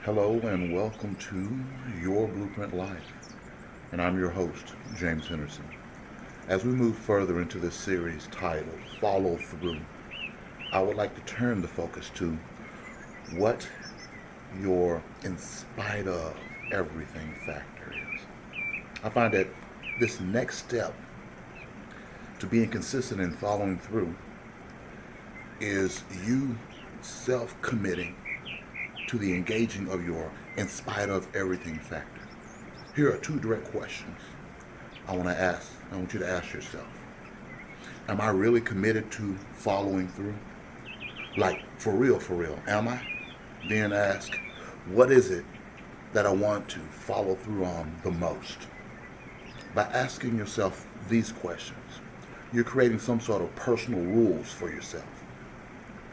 Hello and welcome to Your Blueprint Life. And I'm your host, James Henderson. As we move further into this series titled Follow Through, I would like to turn the focus to what your in spite of everything factor is. I find that this next step to being consistent in following through is you self-committing to the engaging of your in spite of everything factor. Here are two direct questions I want you to ask yourself. Am I really committed to following through? Like, for real, am I? Then ask, what is it that I want to follow through on the most? By asking yourself these questions, you're creating some sort of personal rules for yourself.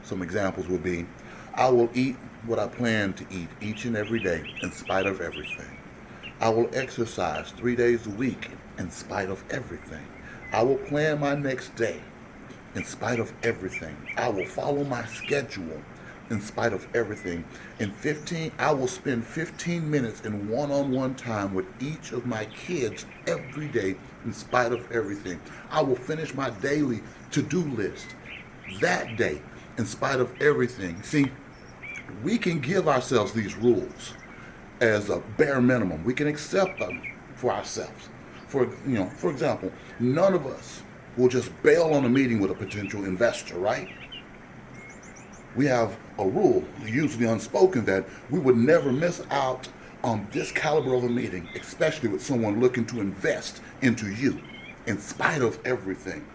Some examples would be, I will eat what I plan to eat each and every day in spite of everything. I will exercise 3 days a week in spite of everything. I will plan my next day in spite of everything. I will follow my schedule in spite of everything. I will spend 15 minutes in one-on-one time with each of my kids every day in spite of everything. I will finish my daily to-do list that day in spite of everything. See, we can give ourselves these rules as a bare minimum. We can accept them for ourselves. For example, none of us will just bail on a meeting with a potential investor, right? We have a rule, usually unspoken, that we would never miss out on this caliber of a meeting, especially with someone looking to invest into you in spite of everything.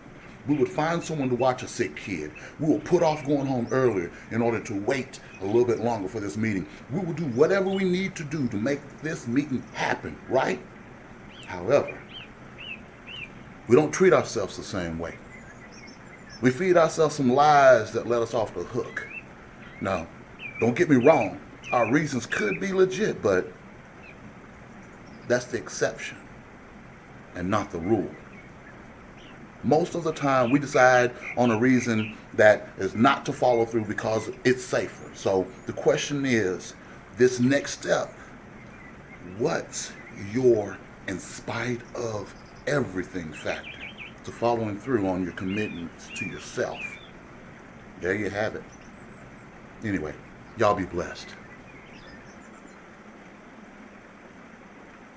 We would find someone to watch a sick kid. We will put off going home earlier in order to wait a little bit longer for this meeting. We will do whatever we need to do to make this meeting happen, right? However, we don't treat ourselves the same way. We feed ourselves some lies that let us off the hook. Now, don't get me wrong, our reasons could be legit, but that's the exception and not the rule. Most of the time, we decide on a reason that is not to follow through because it's safer. So the question is, this next step, what's your in spite of everything factor to following through on your commitments to yourself? There you have it. Anyway, y'all be blessed.